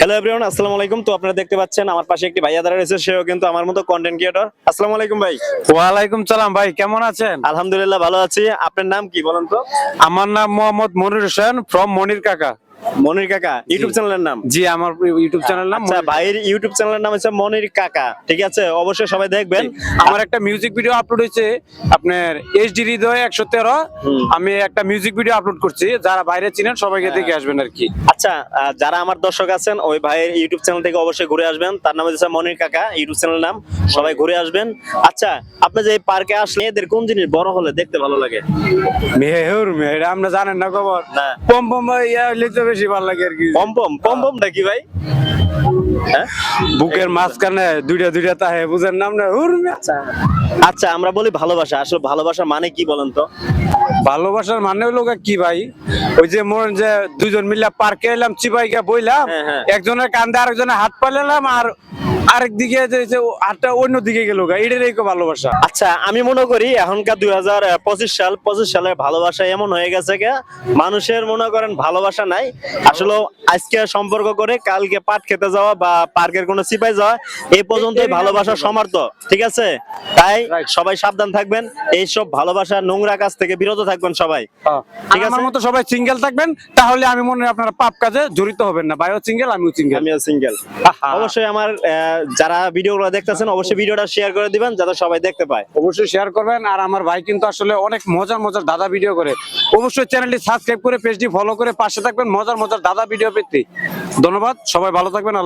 Hello everyone, আসসালামু আলাইকুম। তো আপনারা দেখতে পাচ্ছেন আমার পাশে একটি ভাইয়া দাঁড়া রয়েছে, সেও কিন্তু আমার মতো কন্টেন্ট ক্রিয়েটর। আসসালামু আলাইকুম ভাই। ওয়ালাইকুম সালাম ভাই, কেমন আছেন? আলহামদুলিল্লাহ ভালো আছি। আপনার নাম কি বলেন তো? আমার নাম মোহাম্মদ মনির হোসেন ফ্রম মনির কাকা। মনির কাকা ইউটিউব চ্যানেলের নাম? জি, আমার ইউটিউব চ্যানেল নাম আচ্ছা, ভাইয়ের ইউটিউব চ্যানেলের নাম হচ্ছে মনির কাকা, ঠিক আছে? অবশ্যই সবাই দেখবেন। আমার একটা মিউজিক ভিডিও আপলোড হয়েছে আপনার এইচডি হৃদয় 113। আমি একটা মিউজিক ভিডিও আপলোড করছি, যারা বাইরে চিনেন সবাইকে দেখে আসবেন আর কি। আচ্ছা, যারা আমার দর্শক আছেন ওই ভাইয়ের ইউটিউব চ্যানেল থেকে অবশ্যই ঘুরে আসবেন। তার নাম হচ্ছে মনির কাকা, ইউটিউব চ্যানেল নাম, সবাই ঘুরে আসবেন। আচ্ছা, আপনি যে এই পার্কে আসলে এদের কোন জিনিস বড় হলে দেখতে ভালো লাগে? মেহের মেহের আমরা জানেন না খবর? না। পম পম ইয়া হইলে তো বেশি ভালো লাগে আর কি। পমপম পমপমটা কি ভাই? হ্যাঁ, বুকের মাঝখানে দুইটা দুইটা তাহে, বুঝেন নাম না? হুরমে। আচ্ছা আমরা বলি ভালোবাসা, আসলে ভালোবাসা মানে কি বলেন তো? ভালোবাসার মানে হলো কি ভাই, ওই যে মনে যে দুজন মিলে পার্কে এলাম, চিপাইকে বইলাম, হ্যাঁ, হ্যাঁ। একজনের কান্দে আরেকজনের হাত পালালাম, আর আরেক দিকে যে হাতটা অন্য দিকে গেল, এটারই ভালোবাসা। আচ্ছা, আমি মনে করি এখনকার 2025 সালের ভালোবাসা এমন হয়ে গেছে কে মানুষের মনে করেন ভালোবাসা নাই। আসলে আজকে সম্পর্ক করে কালকে পাট খেতে যাওয়া বা পার্কের কোনো চিপাই যাওয়া, এই পর্যন্তই ভালোবাসা সমার্থ, ঠিক আছে? তাই সবাই সাবধান থাকবেন, এইসব ভালোবাসা নোংরা কাজ থেকে বিরত থাকবেন সবাই, ঠিক আছে? আমার মতো সবাই সিঙ্গেল থাকবেন, তাহলে আমি মনে হয় আপনারা পাপ কাজে জড়িত হবেন না। ভাইও সিঙ্গেল, আমিও সিঙ্গেল। আমিও সিঙ্গেল। অবশ্যই আমার যারা ভিডিওগুলো দেখতেছেন অবশ্যই ভিডিওটা শেয়ার করে দিবেন যাতে সবাই দেখতে পায়। অবশ্যই শেয়ার করবেন। আর আমার ভাই কিন্তু আসলে অনেক মজার মজার দাদা ভিডিও করে। অবশ্যই চ্যানেলটি সাবস্ক্রাইব করে পেজটি ফলো করে পাশে থাকবেন মজার মজার দাদা ভিডিও পেতে। ধন্যবাদ, সবাই ভালো থাকবেন।